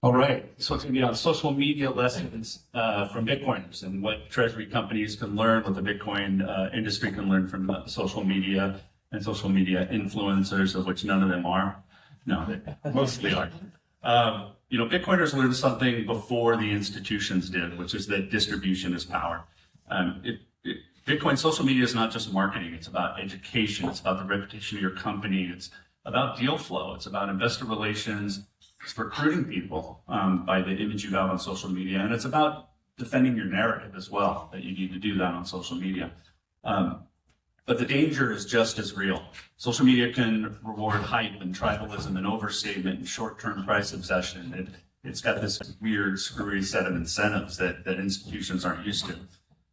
All right, so it's going to be on social media lessons from Bitcoiners and what treasury companies can learn, what the Bitcoin industry can learn from social media and social media influencers, of which none of them are. No, they mostly are. Bitcoiners learned something before the institutions did, which is that distribution is power. Bitcoin social media is not just marketing. It's about education. It's about the reputation of your company. It's about deal flow. It's about investor relations. It's recruiting people by the image you have on social media. And it's about defending your narrative as well, that you need to do that on social media. But the danger is just as real. Social media can reward hype and tribalism and overstatement and short-term price obsession. It's got this weird, screwy set of incentives that institutions aren't used to.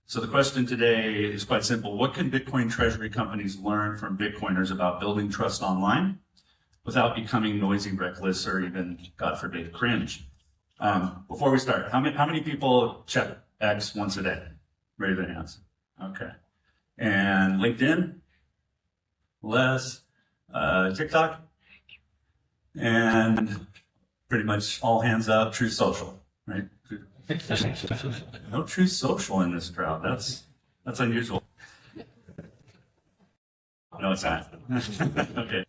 So the question today is quite simple. What can Bitcoin treasury companies learn from Bitcoiners about building trust online without becoming noisy, reckless, or even, God forbid, cringe? Before we start, how many people check X once a day? Raise their hands. Okay. And LinkedIn? Less. TikTok? And pretty much all hands up, True Social, right? No True Social in this crowd. That's unusual. No, it's not. Okay.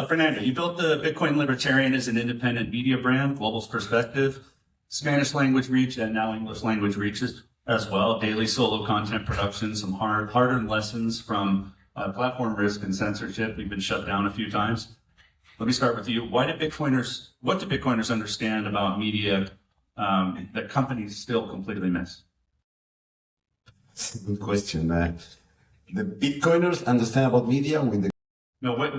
Fernando, you built the Bitcoin Libertarian as an independent media brand, Global's Perspective, Spanish language reach, and now English language reaches as well. Daily solo content production, some hard-earned lessons from platform risk and censorship. We've been shut down a few times. Let me start with you. What do Bitcoiners understand about media that companies still completely miss? That's a good question. The Bitcoiners understand about media with the... No, what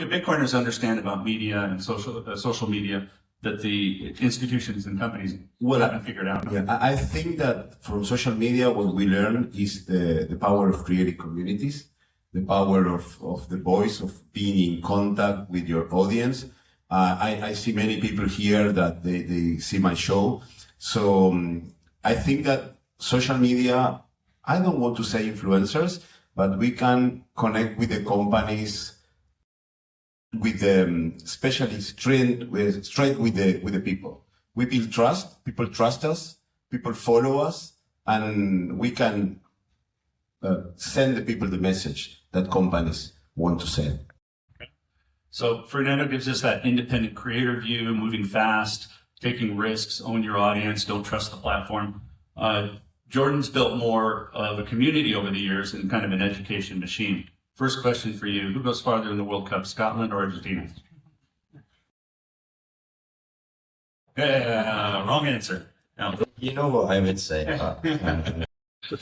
do Bitcoiners understand about media and social media that the institutions and companies haven't figured out? Yeah, I think that from social media, what we learn is the power of creating communities, the power of the voice, of being in contact with your audience. I see many people here that they see my show. So I think that social media, I don't want to say influencers, but we can connect with the companies, with the especially straight with the people. We build trust, people trust us, people follow us, and we can send the people the message that companies want to send. So Fernando gives us that independent creator view, moving fast, taking risks, own your audience, don't trust the platform. Jordan's built more of a community over the years and kind of an education machine. First question for you, who goes farther in the World Cup, Scotland or Argentina? Wrong answer. No. You know what I would say.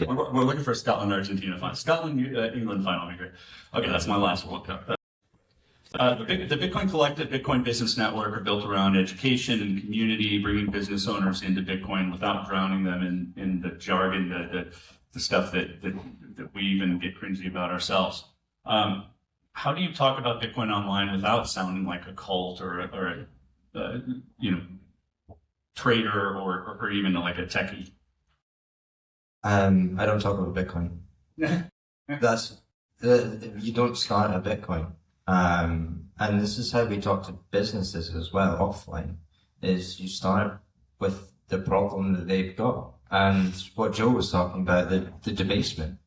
We're looking for a Scotland-Argentina final. Scotland-England final would be great. Okay, that's my last World Cup. The Bitcoin Collective, Bitcoin Business Network are built around education and community, bringing business owners into Bitcoin without drowning them in the jargon, the stuff that we even get cringy about ourselves. How do you talk about Bitcoin online without sounding like a cult or a trader or even like a techie? I don't talk about Bitcoin. That's you don't start a Bitcoin. And this is how we talk to businesses as well offline, is you start with the problem that they've got. And what Joe was talking about, the debasement.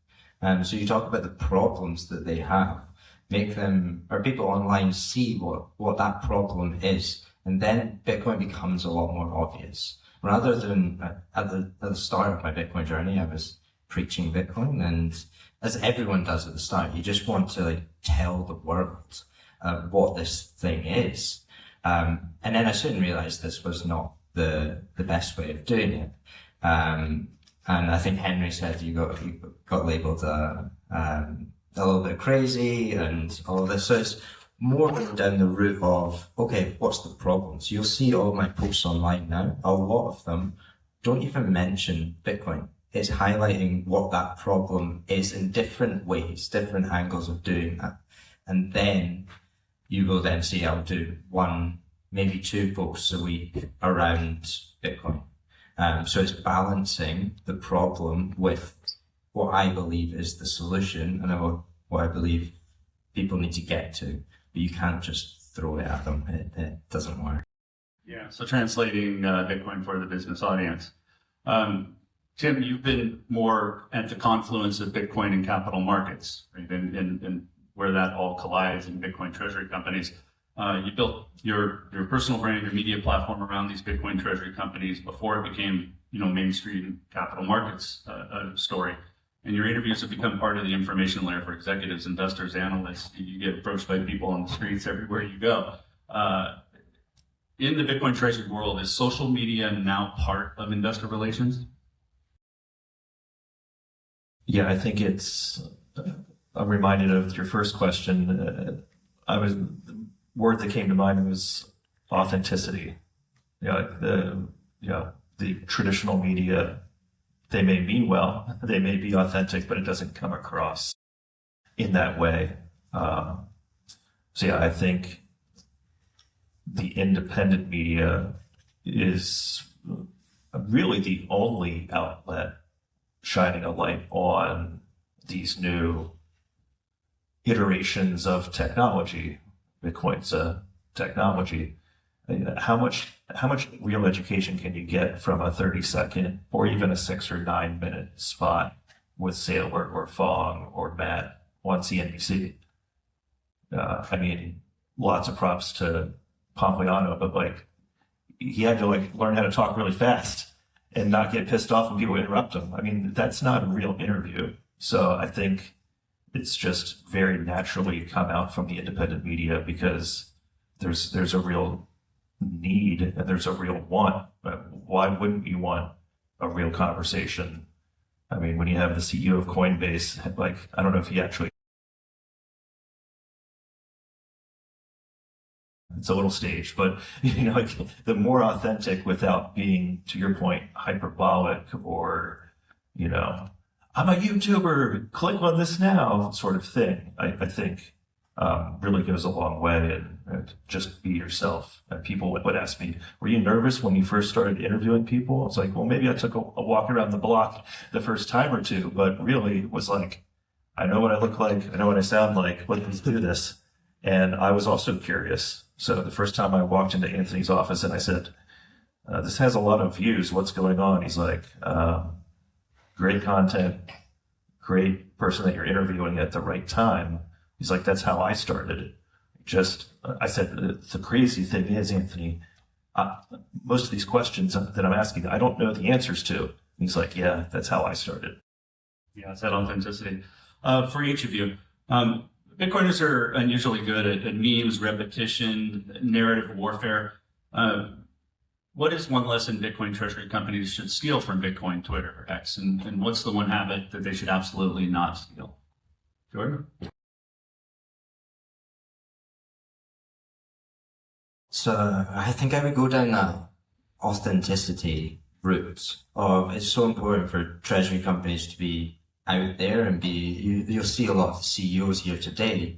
So you talk about the problems that they have, make them, or people online see what that problem is. And then Bitcoin becomes a lot more obvious. Rather than at the start of my Bitcoin journey, I was preaching Bitcoin, and as everyone does at the start, you just want to tell the world what this thing is. And then I soon realized this was not the best way of doing it. And I think Henry said you got labeled a little bit crazy and all of this. So it's more down the route of, okay, what's the problem? So you'll see all my posts online now. A lot of them don't even mention Bitcoin. It's highlighting what that problem is in different ways, different angles of doing that. And then you will then see I'll do 1, maybe 2 posts a week around Bitcoin. So it's balancing the problem with what I believe is the solution and what I believe people need to get to. But you can't just throw it at them. It doesn't work. Yeah, so translating Bitcoin for the business audience. Tim, you've been more at the confluence of Bitcoin and capital markets, right? And where that all collides in Bitcoin treasury companies. You built your personal brand, your media platform around these Bitcoin treasury companies before it became, mainstream capital markets story. And your interviews have become part of the information layer for executives, investors, analysts. You get approached by people on the streets everywhere you go. In the Bitcoin treasury world, is social media now part of investor relations? Yeah, I think I'm reminded of your first question. The word that came to mind was authenticity. The traditional media, they may mean well, they may be authentic, but it doesn't come across in that way. I think the independent media is really the only outlet shining a light on these new iterations of technology. Bitcoin's a technology. How much real education can you get from a 30-second or even a 6 or 9 minute spot with Saylor or Fong or Matt on CNBC? Lots of props to Pompliano, but he had to learn how to talk really fast and not get pissed off when people interrupt him. That's not a real interview. So I think it's just very naturally come out from the independent media because there's a real need and there's a real want. Why wouldn't you want a real conversation? When you have the CEO of Coinbase, I don't know if he actually, it's a little staged, but the more authentic without being, to your point, hyperbolic or, I'm a YouTuber, click on this now sort of thing, I think really goes a long way. And just be yourself. And people would ask me, were you nervous when you first started interviewing people? It's well, maybe I took a walk around the block the first time or two, but really it was I know what I look like, I know what I sound like, let's do this. And I was also curious. So the first time I walked into Anthony's office and I said, this has a lot of views, what's going on? He's great content, great person that you're interviewing at the right time. He's that's how I started. I said, the crazy thing is, Anthony, most of these questions that I'm asking, I don't know the answers to. And he's yeah, that's how I started. Yeah, it's that authenticity. For each of you, Bitcoiners are unusually good at memes, repetition, narrative warfare. What is one lesson Bitcoin treasury companies should steal from Bitcoin, Twitter, or X? And what's the one habit that they should absolutely not steal? Jordan? So I think I would go down that authenticity route of it's so important for treasury companies to be out there and you'll see a lot of CEOs here today,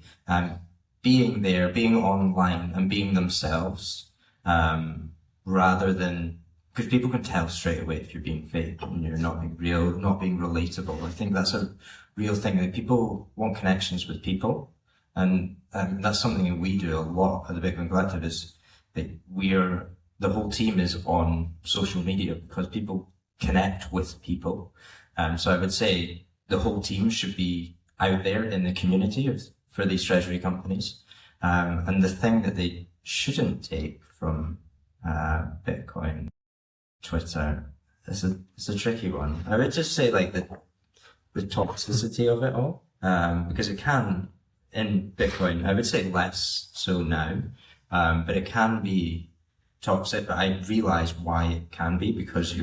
being there, being online and being themselves, rather than, because people can tell straight away if you're being fake and you're not being real, not being relatable. I think that's a real thing, that people want connections with people. And that's something that we do a lot at the Bitcoin Collective, is that the whole team is on social media because people connect with people. So I would say the whole team should be out there in the community for these treasury companies. And the thing that they shouldn't take from Bitcoin, Twitter, it's a tricky one. I would just say the toxicity of it all, because it can, in Bitcoin, I would say less so now, but it can be toxic. But I realize why it can be, because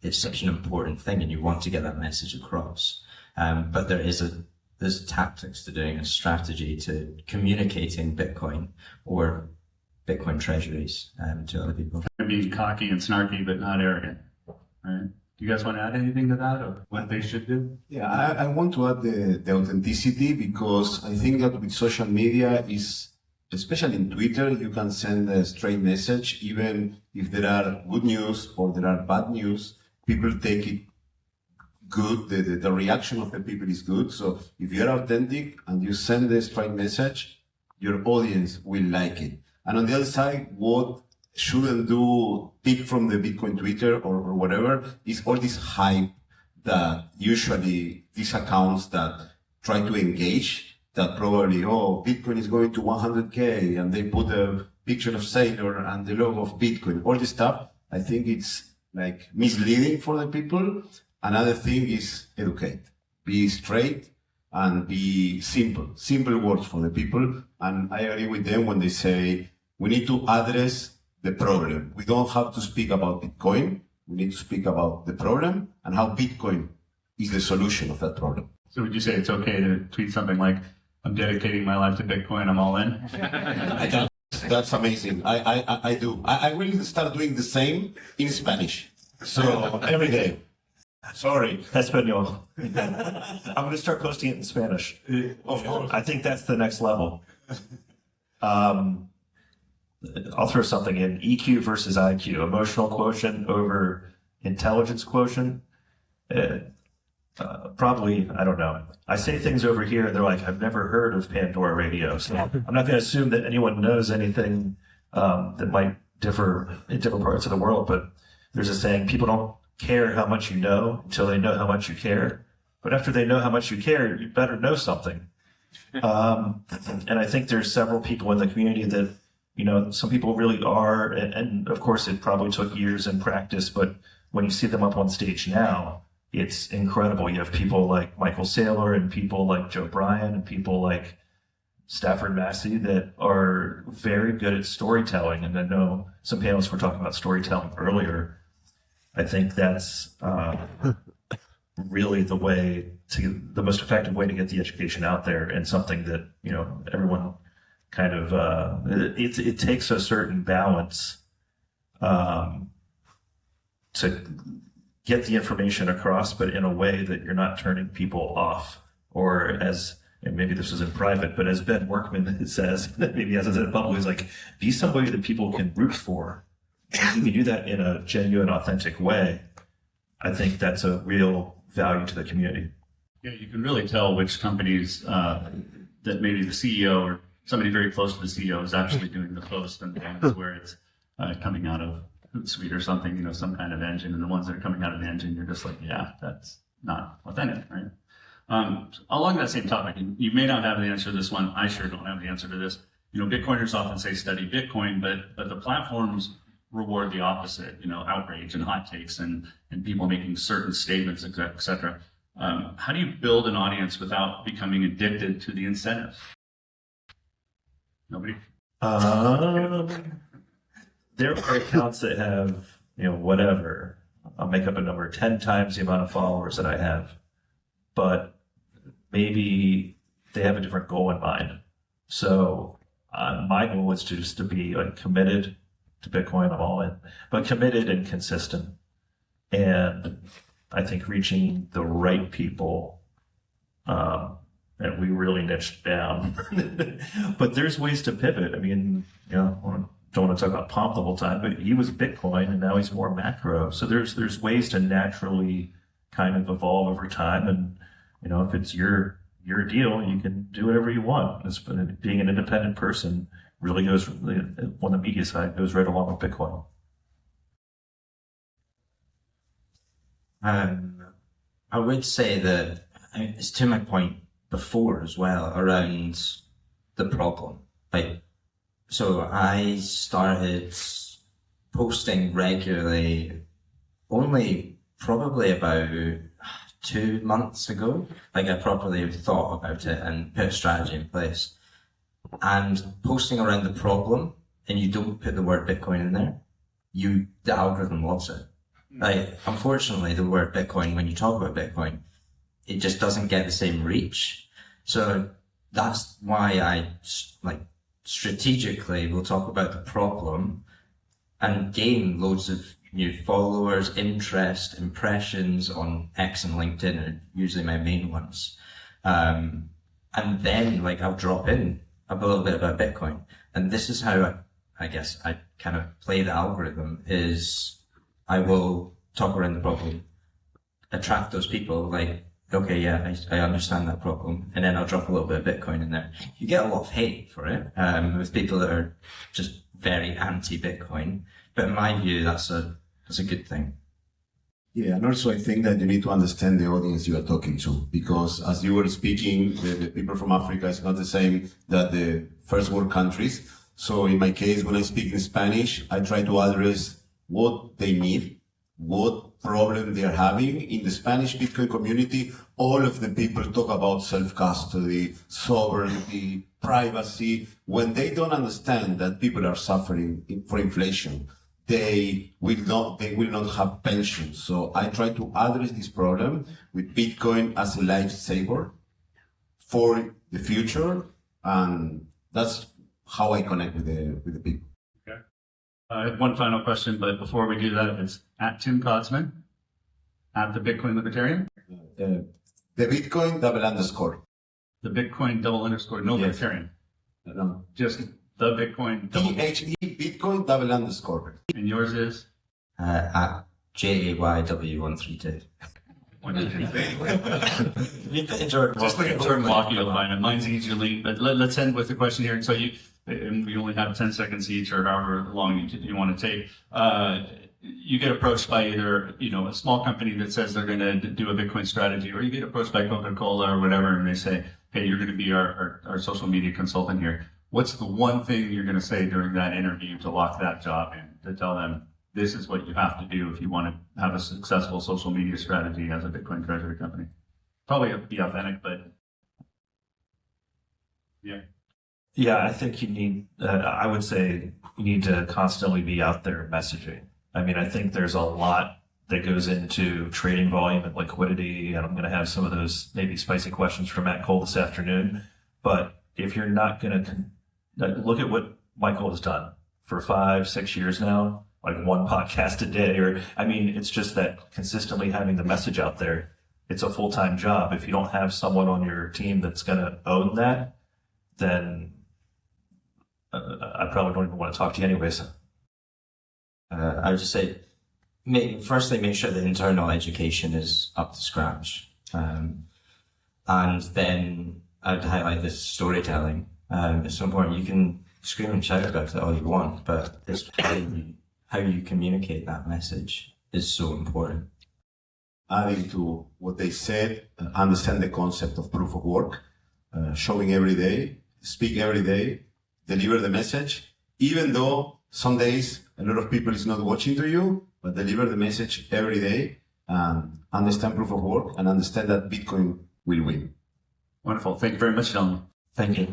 it's such an important thing and you want to get that message across. But there's tactics to doing a strategy to communicating Bitcoin or Bitcoin treasuries to other people. Being cocky and snarky, but not arrogant, right? Do you guys want to add anything to that, or what they should do? Yeah, I want to add the authenticity, because I think that with social media especially in Twitter, you can send a straight message, even if there are good news or there are bad news, people take it good. The reaction of the people is good. So if you're authentic and you send a straight message, your audience will like it. And on the other side, what shouldn't do pick from the Bitcoin Twitter or whatever is all this hype that usually these accounts that try to engage that probably, oh, Bitcoin is going to 100K and they put a picture of Sailor and the logo of Bitcoin, all this stuff. I think it's like misleading for the people. Another thing is educate, be straight and be simple words for the people. And I agree with them when they say we need to address the problem. We don't have to speak about Bitcoin. We need to speak about the problem and how Bitcoin is the solution of that problem. So would you say it's okay to tweet something like, I'm dedicating my life to Bitcoin, I'm all in? That's amazing. I do. I will start doing the same in Spanish. So every day. Sorry. Espanol. I'm going to start posting it in Spanish. Of course. I think that's the next level. I'll throw something in. EQ versus IQ. Emotional quotient over intelligence quotient. Probably, I don't know. I say things over here, they're like, I've never heard of Pandora Radio. So I'm not going to assume that anyone knows anything that might differ in different parts of the world. But there's a saying, people don't care how much you know until they know how much you care. But after they know how much you care, you better know something. And I think there's several people in the community that, you know, some people really are, and of course it probably took years in practice, but when you see them up on stage now, it's incredible. You have people like Michael Saylor and people like Joe Bryan and people like Stafford Massey that are very good at storytelling. And I know some panelists were talking about storytelling earlier. I think that's really the most effective way to get the education out there, and something that, you know, everyone kind of, it takes a certain balance to get the information across, but in a way that you're not turning people off, or as, and maybe this is in private, but as Ben Workman says, maybe as I said in public, is like, be somebody that people can root for. If you can do that in a genuine, authentic way, I think that's a real value to the community. Yeah, you can really tell which companies that maybe the CEO or somebody very close to the CEO is actually doing the post, and the ones where it's coming out of Hootsuite or something, you know, some kind of engine, and the ones that are coming out of the engine, you're just like, yeah, that's not authentic, right? Along that same topic, and you may not have the answer to this one, I sure don't have the answer to this. You know, Bitcoiners often say study Bitcoin, but the platforms reward the opposite, you know, outrage and hot takes and people making certain statements, et cetera. How do you build an audience without becoming addicted to the incentive? Nobody? There are accounts that have, you know, whatever, I'll make up a number, 10 times the amount of followers that I have, but maybe they have a different goal in mind. So my goal is just to be like committed to Bitcoin, I'm all in, but committed and consistent. And I think reaching the right people, and we really niched down, but there's ways to pivot. I mean, you know, don't want to talk about Pomp the whole time, but he was Bitcoin and now he's more macro. So there's ways to naturally kind of evolve over time. And, you know, if it's your deal, you can do whatever you want. Being an independent person really goes, on the media side, goes right along with Bitcoin. I would say that it's to my point before as well around the problem. Like, so I started posting regularly only probably about 2 months ago. Like, I properly thought about it and put a strategy in place. And posting around the problem, and you don't put the word Bitcoin in there, the algorithm loves it. Like, unfortunately, the word Bitcoin, when you talk about Bitcoin, it just doesn't get the same reach. So that's why I, like, strategically will talk about the problem and gain loads of new followers, interest, impressions on X and LinkedIn are usually my main ones. And then, like, I'll drop in a little bit about Bitcoin. And this is how I guess I kind of play the algorithm, is I will talk around the problem, attract those people, like, okay, yeah, I understand that problem. And then I'll drop a little bit of Bitcoin in there. You get a lot of hate for it, with people that are just very anti-Bitcoin. But in my view, that's a good thing. Yeah, and also I think that you need to understand the audience you are talking to, because as you were speaking, the people from Africa is not the same that the first world countries. So in my case, when I speak in Spanish, I try to address what they need, what problem they are having. In the Spanish Bitcoin community, all of the people talk about self-custody, sovereignty, privacy. When they don't understand that people are suffering for inflation, they will not have pensions. So I try to address this problem with Bitcoin as a lifesaver for the future, and that's how I connect with the people. Okay. I have one final question, but before we do that, it's at Tim Kotzman, at the Bitcoin Libertarian. The Bitcoin _. The Bitcoin _, no Yes. Libertarian. No. Just the Bitcoin double. THE Bitcoin _. And yours is? At JAYW132. Just like a term block, you'll find it. Mine's easily, but let's end with the question here. So we only have 10 seconds each, or however long you want to take. You get approached by either, a small company that says they're going to do a Bitcoin strategy, or you get approached by Coca-Cola or whatever, and they say, hey, you're going to be our social media consultant here. What's the one thing you're going to say during that interview to lock that job in, to tell them this is what you have to do if you want to have a successful social media strategy as a Bitcoin treasury company? Probably be authentic, but yeah. Yeah, I think you need, I would say you need to constantly be out there messaging. I mean, I think there's a lot that goes into trading volume and liquidity, and I'm going to have some of those maybe spicy questions from Matt Cole this afternoon. But if you're not going to look at what Michael has done for 5-6 years now, like one podcast a day, it's just that consistently having the message out there, it's a full-time job. If you don't have someone on your team that's going to own that, then I probably don't even want to talk to you anyways. I would just say, firstly, make sure the internal education is up to scratch. And then I'd highlight this storytelling. It's so important. You can scream and shout about it all you want, but it's how you communicate that message is so important. Adding to what they said, understand the concept of proof of work, showing every day, speak every day, deliver the message, even though some days a lot of people is not watching to you, but deliver the message every day, and understand proof of work, and understand that Bitcoin will win. Wonderful. Thank you very much, gentlemen. Thank you.